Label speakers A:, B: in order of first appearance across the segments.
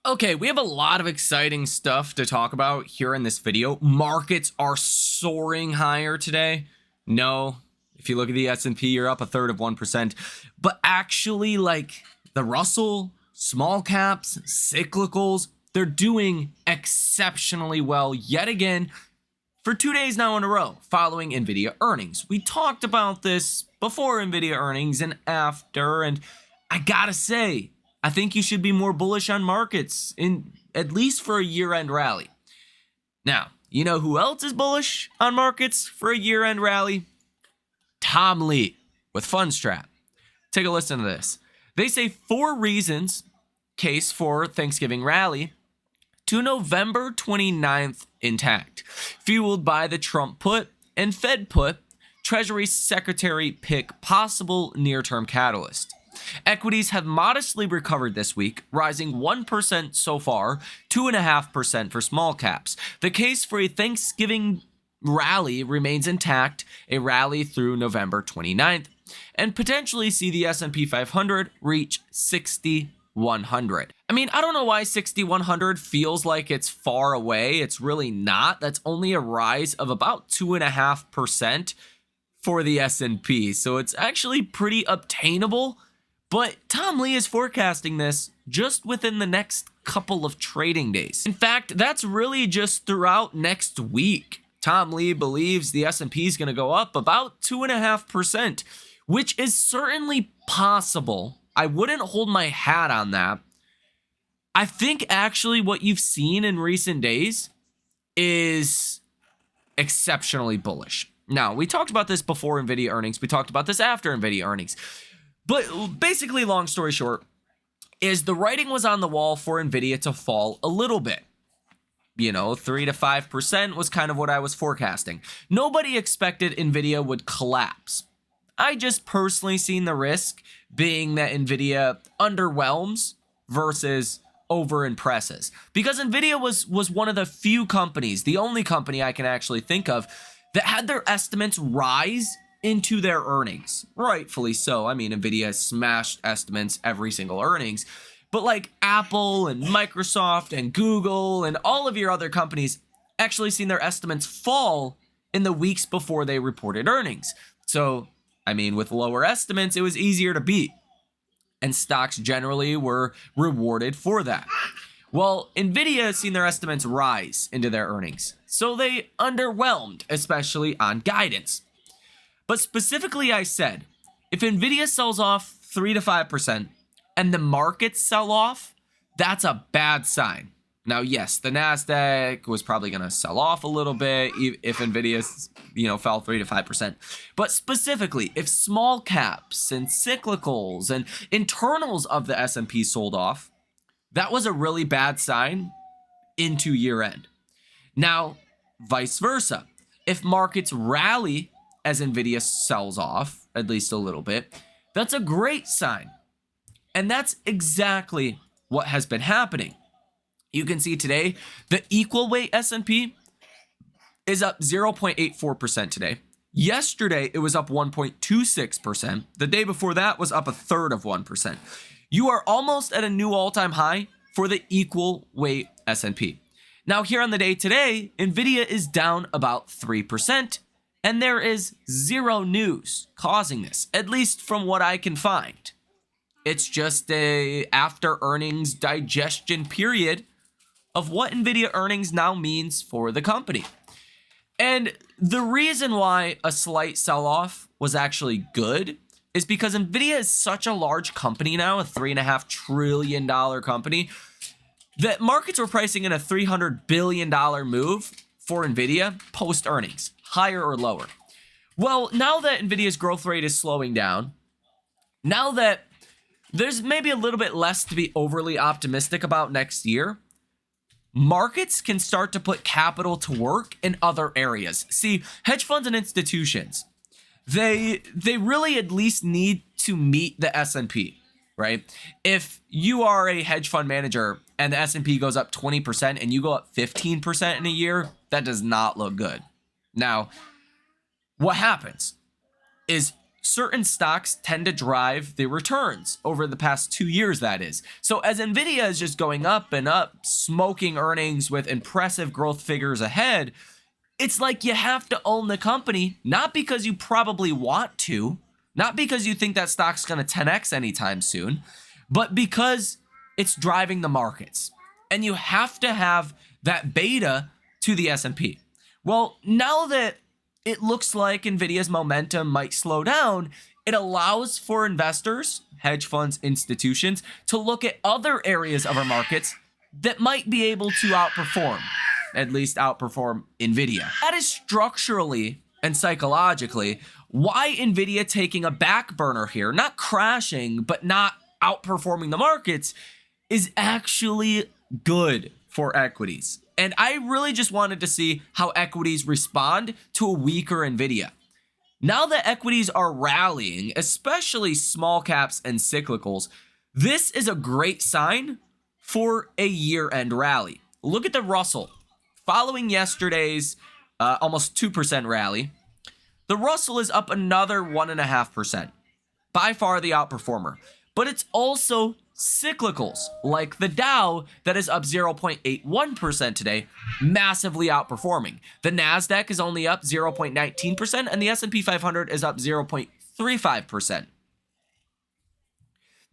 A: Okay, we have a lot of exciting stuff to talk about here in this video. Markets are soaring higher today. No, if you look at the S&P, you're up a third of 1%. But actually, like the Russell, small caps, cyclicals, they're doing exceptionally well yet again for 2 days now in a row following Nvidia earnings. We talked about this before Nvidia earnings and after, and I gotta say, I think you should be more bullish on markets, in at least for a year-end rally. Now, you know who else is bullish on markets for a year-end rally? Tom Lee with Fundstrat. Take a listen to this. They say 4 reasons case for Thanksgiving rally to November 29th intact, fueled by the Trump put and Fed put, Treasury Secretary pick possible near-term catalyst. Equities have modestly recovered this week, rising 1% so far, 2.5% for small caps. The case for a Thanksgiving rally remains intact, a rally through November 29th, and potentially see the S&P 500 reach 6,100. I mean, I don't know why 6,100 feels like it's far away. It's really not. That's only a rise of about 2.5% for the S&P, so it's actually pretty obtainable. But Tom Lee is forecasting this just within the next couple of trading days. In fact, that's really just throughout next week. Tom Lee believes the S&P is going to go up about 2.5%, which is certainly possible. I wouldn't hold my hat on that. I think actually what you've seen in recent days is exceptionally bullish. Now, we talked about this before Nvidia earnings. We talked about this after Nvidia earnings. But basically, long story short, is the writing was on the wall for Nvidia to fall a little bit. 3 to 5% was kind of what I was forecasting. Nobody expected Nvidia would collapse. I just personally seen the risk being that Nvidia underwhelms versus over-impresses. Because Nvidia was one of the few companies, the only company I can actually think of, that had their estimates rise into their earnings. Rightfully so. I mean, Nvidia has smashed estimates every single earnings. But like Apple and Microsoft and Google and all of your other companies actually seen their estimates fall in the weeks before they reported earnings. So, I mean, with lower estimates, it was easier to beat. And stocks generally were rewarded for that. Well, Nvidia has seen their estimates rise into their earnings. So they underwhelmed, especially on guidance. But specifically, I said, if Nvidia sells off 3 to 5% and the markets sell off, that's a bad sign. Now, yes, the NASDAQ was probably going to sell off a little bit if Nvidia, fell 3 to 5%. But specifically, if small caps and cyclicals and internals of the S&P sold off, that was a really bad sign into year end. Now, vice versa. If markets rally as Nvidia sells off, at least a little bit, that's a great sign. And that's exactly what has been happening. You can see today, the equal weight S&P is up 0.84% today. Yesterday, it was up 1.26%. The day before that was up a third of 1%. You are almost at a new all-time high for the equal weight S&P. Now, here on the day today, Nvidia is down about 3%. And there is zero news causing this, at least from what I can find. It's just a after earnings digestion period of what Nvidia earnings now means for the company. And the reason why a slight sell-off was actually good is because Nvidia is such a large company now, a $3.5 trillion company, that markets were pricing in a $300 billion move for Nvidia post-earnings. Higher or lower. Well, now that Nvidia's growth rate is slowing down, now that there's maybe a little bit less to be overly optimistic about next year, markets can start to put capital to work in other areas. See, hedge funds and institutions, they really at least need to meet the S&P, right? If you are a hedge fund manager and the S&P goes up 20% and you go up 15% in a year, that does not look good. Now, what happens is certain stocks tend to drive the returns over the past 2 years, that is. So as Nvidia is just going up and up, smoking earnings with impressive growth figures ahead, it's like you have to own the company, not because you probably want to, not because you think that stock's going to 10x anytime soon, but because it's driving the markets. And you have to have that beta to the S&P. Well, now that it looks like Nvidia's momentum might slow down, it allows for investors, hedge funds, institutions to look at other areas of our markets that might be able to outperform, at least outperform Nvidia. That is structurally and psychologically why Nvidia taking a back burner here, not crashing, but not outperforming the markets, is actually good for equities. And I really just wanted to see how equities respond to a weaker Nvidia. Now that equities are rallying, especially small caps and cyclicals, this is a great sign for a year-end rally. Look at the Russell. Following yesterday's almost 2% rally, the Russell is up another 1.5%. By far the outperformer. But it's also cyclicals like the Dow that is up 0.81% today, massively outperforming. The Nasdaq is only up 0.19% and the S&P 500 is up 0.35%.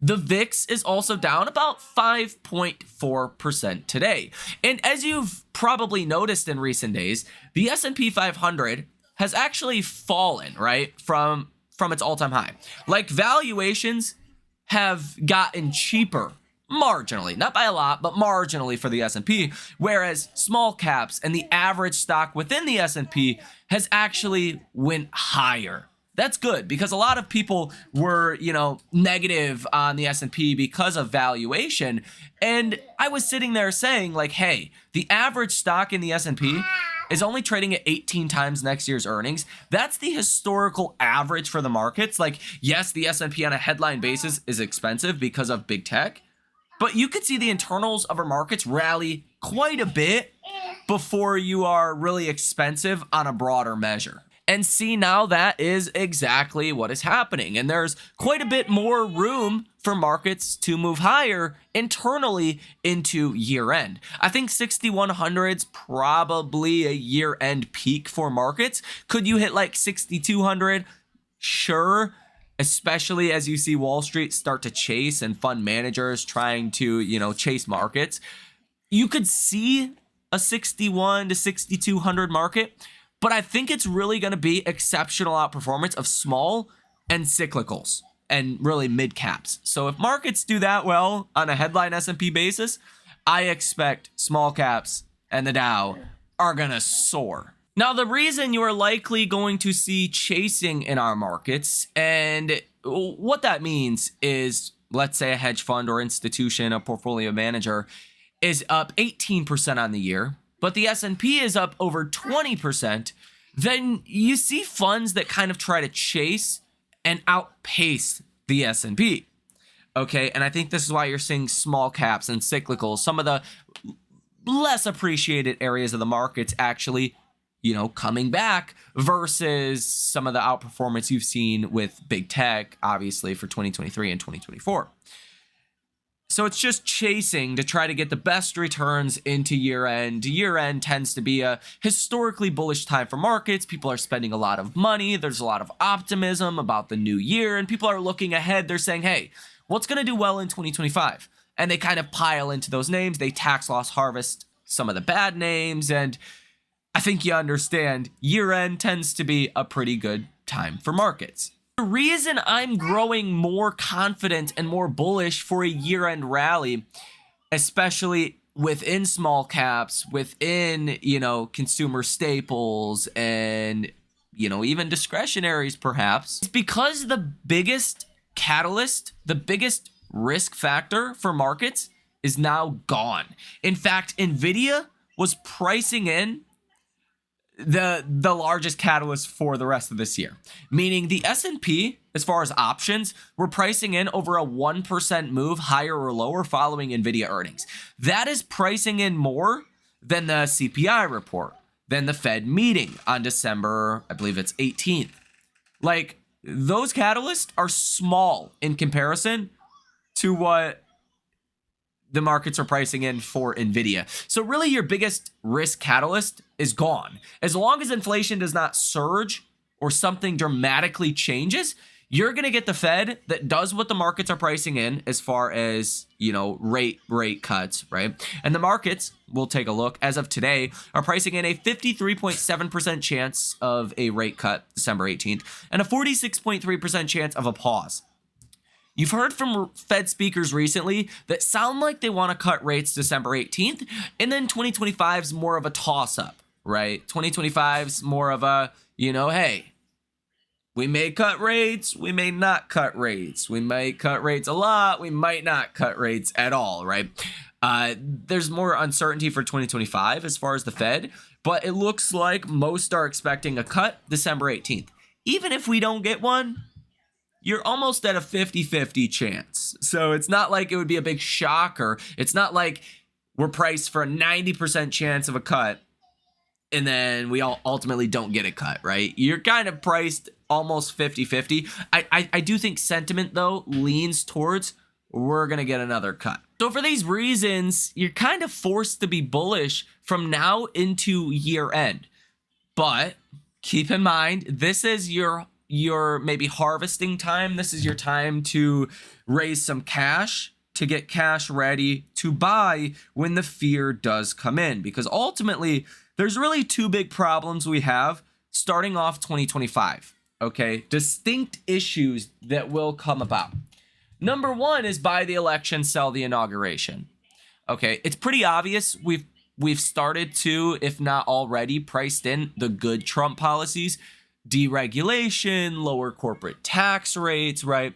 A: The VIX is also down about 5.4% today. And as you've probably noticed in recent days, the S&P 500 has actually fallen, right, from its all-time high. Like valuations have gotten cheaper marginally, not by a lot, but marginally for the S&P, whereas small caps and the average stock within the S&P has actually went higher. That's good because a lot of people were, negative on the S&P because of valuation. And I was sitting there saying like, hey, the average stock in the S&P is only trading at 18 times next year's earnings. That's the historical average for the markets. Like, yes, the S&P on a headline basis is expensive because of big tech, but you could see the internals of our markets rally quite a bit before you are really expensive on a broader measure. And see, now that is exactly what is happening. And there's quite a bit more room for markets to move higher internally into year end. I think 6,100's probably a year end peak for markets. Could you hit like 6,200? Sure. Especially as you see Wall Street start to chase and fund managers trying to, chase markets. You could see a 61 to 6,200 market. But I think it's really going to be exceptional outperformance of small and cyclicals and really mid caps. So if markets do that well on a headline S&P basis, I expect small caps and the Dow are going to soar. Now, the reason you are likely going to see chasing in our markets, and what that means is, let's say a hedge fund or institution, a portfolio manager, is up 18% on the year, but the S&P is up over 20%, then you see funds that kind of try to chase and outpace the S&P. Okay, and I think this is why you're seeing small caps and cyclicals, some of the less appreciated areas of the markets actually, coming back versus some of the outperformance you've seen with big tech, obviously for 2023 and 2024. So it's just chasing to try to get the best returns into year end. Year end tends to be a historically bullish time for markets. People are spending a lot of money. There's a lot of optimism about the new year, and people are looking ahead. They're saying, hey, what's going to do well in 2025? And they kind of pile into those names. They tax loss harvest some of the bad names. And I think you understand year end tends to be a pretty good time for markets. The reason I'm growing more confident and more bullish for a year-end rally, especially within small caps, within, consumer staples and, even discretionaries perhaps, is because the biggest catalyst, the biggest risk factor for markets is now gone. In fact, Nvidia was pricing in the largest catalyst for the rest of this year, meaning the S&P, as far as options, we're pricing in over a 1% move higher or lower following Nvidia earnings. That is pricing in more than the CPI report, than the Fed meeting on December, I believe it's 18th. Like, those catalysts are small in comparison to what the markets are pricing in for Nvidia. So really your biggest risk catalyst is gone. As long as inflation does not surge or something dramatically changes, you're going to get the Fed that does what the markets are pricing in as far as, rate cuts, right? And the markets, we'll take a look, as of today, are pricing in a 53.7% chance of a rate cut December 18th and a 46.3% chance of a pause. You've heard from Fed speakers recently that sound like they want to cut rates December 18th, and then 2025 is more of a toss-up, right? 2025 is more of a, hey, we may cut rates, we may not cut rates. We might cut rates a lot, we might not cut rates at all, right? There's more uncertainty for 2025 as far as the Fed, but it looks like most are expecting a cut December 18th. Even if we don't get one, you're almost at a 50-50 chance. So it's not like it would be a big shocker. It's not like we're priced for a 90% chance of a cut and then we all ultimately don't get a cut, right? You're kind of priced almost 50-50. I do think sentiment, though, leans towards we're going to get another cut. So for these reasons, you're kind of forced to be bullish from now into year end. But keep in mind, this is your maybe harvesting time. This is your time to raise some cash, to get cash ready to buy when the fear does come in. Because ultimately, there's really two big problems we have starting off 2025, okay? Distinct issues that will come about. Number one is buy the election, sell the inauguration. Okay, it's pretty obvious we've started to, if not already, priced in the good Trump policies. Deregulation, lower corporate tax rates, right?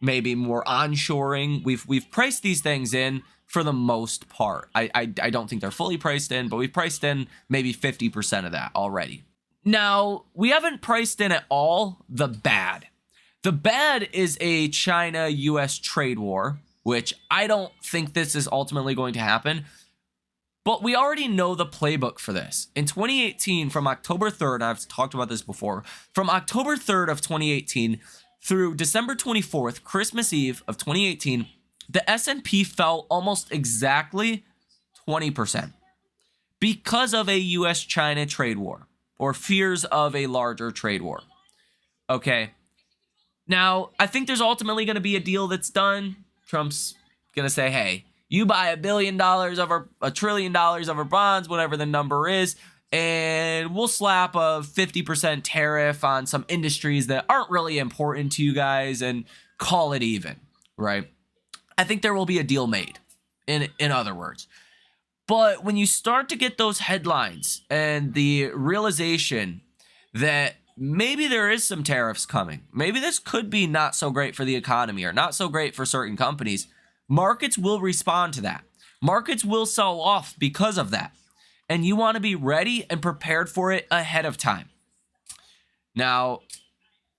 A: Maybe more onshoring. We've priced these things in for the most part. I don't think they're fully priced in, but we've priced in maybe 50% of that already. Now, we haven't priced in at all the bad. The bad is a China-US trade war, which I don't think this is ultimately going to happen. But we already know the playbook for this. In 2018, from October 3rd, I've talked about this before, from October 3rd of 2018 through December 24th, Christmas Eve of 2018, the S&P fell almost exactly 20% because of a US-China trade war or fears of a larger trade war. Okay. Now, I think there's ultimately going to be a deal that's done. Trump's going to say, hey, you buy $1 billion of our, $1 trillion of our bonds, whatever the number is, and we'll slap a 50% tariff on some industries that aren't really important to you guys and call it even, right? I think there will be a deal made, in other words. But when you start to get those headlines and the realization that maybe there is some tariffs coming, maybe this could be not so great for the economy or not so great for certain companies, markets will respond to that. Markets will sell off because of that. And you want to be ready and prepared for it ahead of time. Now,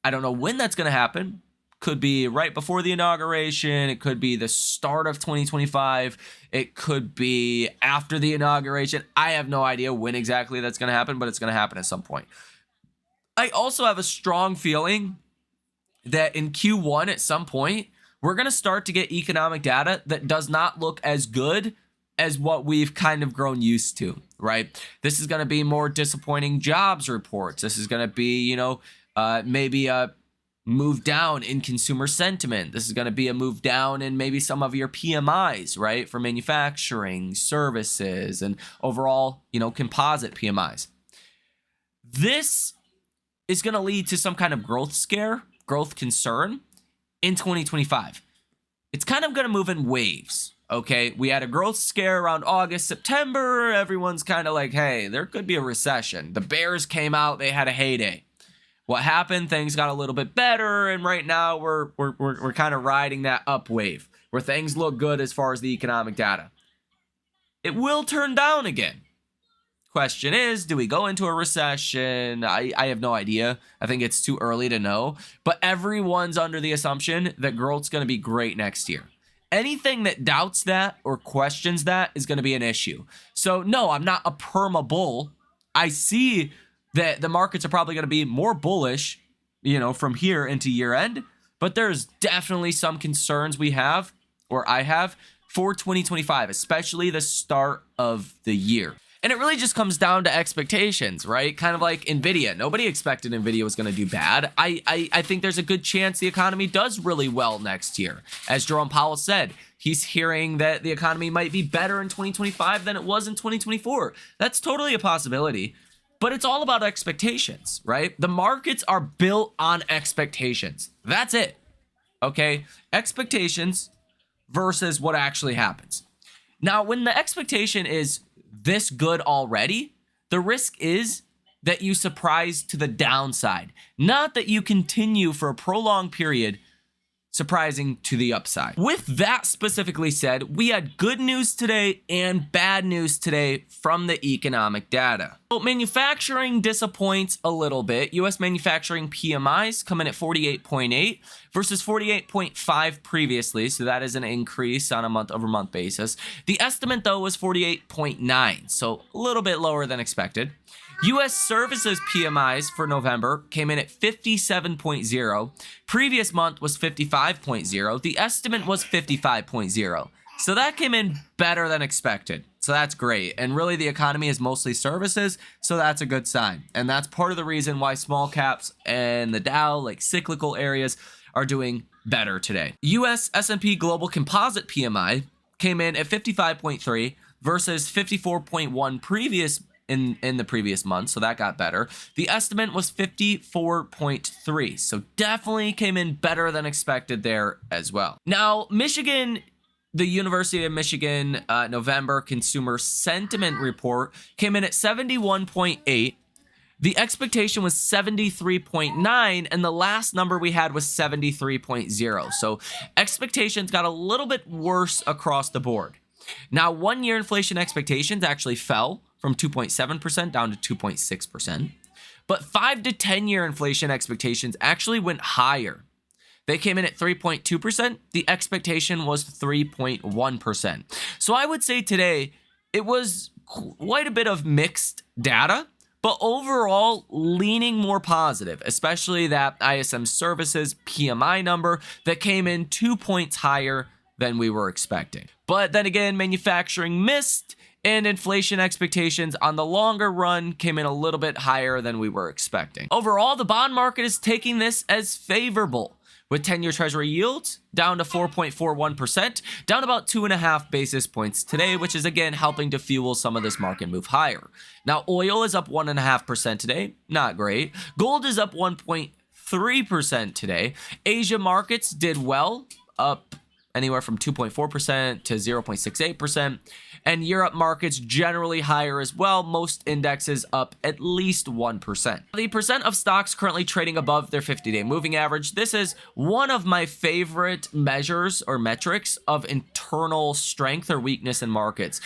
A: I don't know when that's going to happen. Could be right before the inauguration. It could be the start of 2025. It could be after the inauguration. I have no idea when exactly that's going to happen, but it's going to happen at some point. I also have a strong feeling that in Q1 at some point, we're going to start to get economic data that does not look as good as what we've kind of grown used to, right? This is going to be more disappointing jobs reports. This is going to be, maybe a move down in consumer sentiment. This is going to be a move down in maybe some of your PMIs, right? For manufacturing, services, and overall, composite PMIs. This is going to lead to some kind of growth scare, growth concern in 2025. It's kind of going to move in waves, okay? We had a growth scare around August, September. Everyone's kind of like, hey, there could be a recession. The bears came out. They had a heyday. What happened? Things got a little bit better, and right now we're kind of riding that up wave where things look good as far as the economic data. It will turn down again. Question is, do we go into a recession? I have no idea. I think it's too early to know. But everyone's under the assumption that growth's going to be great next year. Anything that doubts that or questions that is going to be an issue. So no, I'm not a perma bull. I see that the markets are probably going to be more bullish from here into year end. But there's definitely some concerns we have, or I have, for 2025, especially the start of the year. And it really just comes down to expectations, right? Kind of like Nvidia. Nobody expected Nvidia was going to do bad. I think there's a good chance the economy does really well next year. As Jerome Powell said, he's hearing that the economy might be better in 2025 than it was in 2024. That's totally a possibility. But it's all about expectations, right? The markets are built on expectations. That's it. Okay? Expectations versus what actually happens. Now, when the expectation is this good already, the risk is that you surprise to the downside, not that you continue for a prolonged period surprising to the upside. With that specifically said, we had good news today and bad news today from the economic data. So manufacturing disappoints a little bit. US manufacturing PMIs come in at 48.8 versus 48.5 previously, so that is an increase on a month-over-month basis. The estimate, though, was 48.9, so a little bit lower than expected. U.S. services PMIs for November came in at 57.0. Previous month was 55.0. The estimate was 55.0. So that came in better than expected. So that's great. And really the economy is mostly services, so that's a good sign. And that's part of the reason why small caps and the Dow, like cyclical areas, are doing better today. U.S. S&P Global Composite PMI came in at 55.3 versus 54.1 in the previous month, so that got better. The estimate was 54.3, so definitely came in better than expected there as well. Now, Michigan, the University of Michigan November Consumer Sentiment Report came in at 71.8. The expectation was 73.9, and the last number we had was 73.0. So expectations got a little bit worse across the board. Now, one-year inflation expectations actually fell from 2.7% down to 2.6%. But 5 to 10-year inflation expectations actually went higher. They came in at 3.2%. The expectation was 3.1%. So I would say today it was quite a bit of mixed data, but overall leaning more positive, especially that ISM Services PMI number that came in 2 points higher than we were expecting. But then again, manufacturing missed, and inflation expectations on the longer run came in a little bit higher than we were expecting. Overall, the bond market is taking this as favorable, with 10-year Treasury yields down to 4.41%, down about 2.5 basis points today, which is again helping to fuel some of this market move higher. Now, oil is up 1.5% today, not great. Gold is up 1.3% today. Asia markets did well, up anywhere from 2.4% to 0.68%. And Europe markets generally higher as well, most indexes up at least 1%. The percent of stocks currently trading above their 50-day moving average, this is one of my favorite measures or metrics of internal strength or weakness in markets.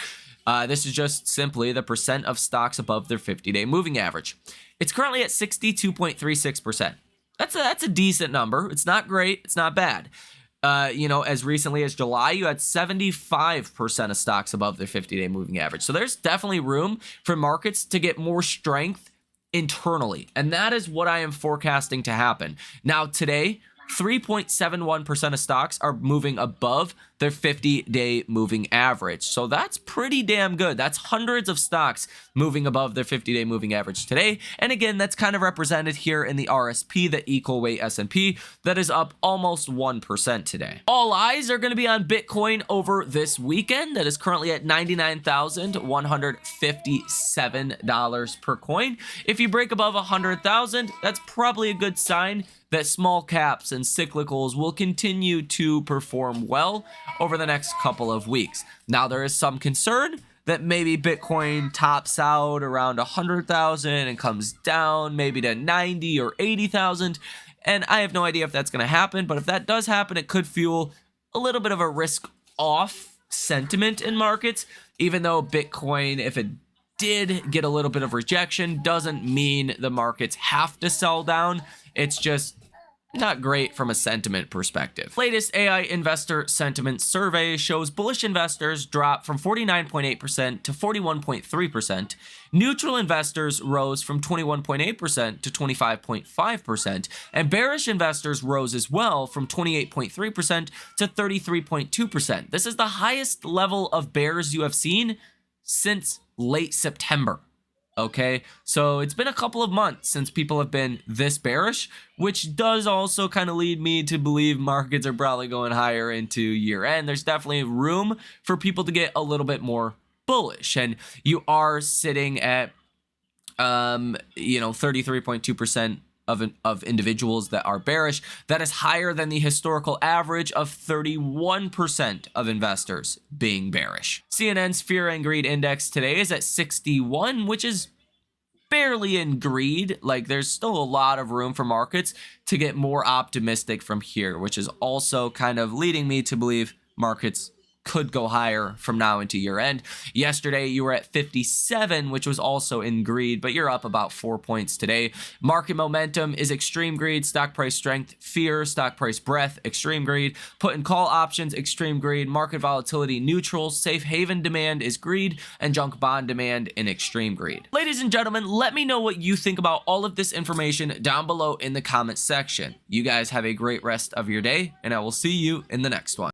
A: This is just simply the percent of stocks above their 50-day moving average. It's currently at 62.36%. That's a decent number. It's not great. It's not bad. As recently as July, you had 75% of stocks above their 50-day moving average. So there's definitely room for markets to get more strength internally. And that is what I am forecasting to happen. Now, today, 3.71% of stocks are moving above their 50-day moving average. So that's pretty damn good. That's hundreds of stocks moving above their 50-day moving average today. And again, that's kind of represented here in the RSP, the equal weight S&P, that is up almost 1% today. All eyes are going to be on Bitcoin over this weekend. That is currently at $99,157 per coin. If you break above 100,000, that's probably a good sign that small caps and cyclicals will continue to perform well over the next couple of weeks. Now, there is some concern that maybe Bitcoin tops out around 100,000 and comes down maybe to 90 or 80,000. And I have no idea if that's going to happen, but if that does happen, it could fuel a little bit of a risk off sentiment in markets, even though Bitcoin, if it did get a little bit of rejection, doesn't mean the markets have to sell down. It's just not great from a sentiment perspective. Latest AI investor sentiment survey shows bullish investors drop from 49.8% to 41.3%. Neutral investors rose from 21.8% to 25.5%, and bearish investors rose as well from 28.3% to 33.2%. This is the highest level of bears you have seen since late September. Okay, so it's been a couple of months since people have been this bearish, which does also kind of lead me to believe markets are probably going higher into year end. There's definitely room for people to get a little bit more bullish, and you are sitting at 33.2% of individuals that are bearish. That is higher than the historical average of 31% of investors being bearish. CNN's Fear and Greed Index today is at 61, which is barely in greed. Like, there's still a lot of room for markets to get more optimistic from here, which is also kind of leading me to believe markets could go higher from now into year end. Yesterday, you were at 57, which was also in greed, but you're up about 4 points today. Market momentum is extreme greed, stock price strength, fear, stock price breadth, extreme greed, put and call options, extreme greed, market volatility, neutral, safe haven demand is greed, and junk bond demand in extreme greed. Ladies and gentlemen, let me know what you think about all of this information down below in the comment section. You guys have a great rest of your day, and I will see you in the next one.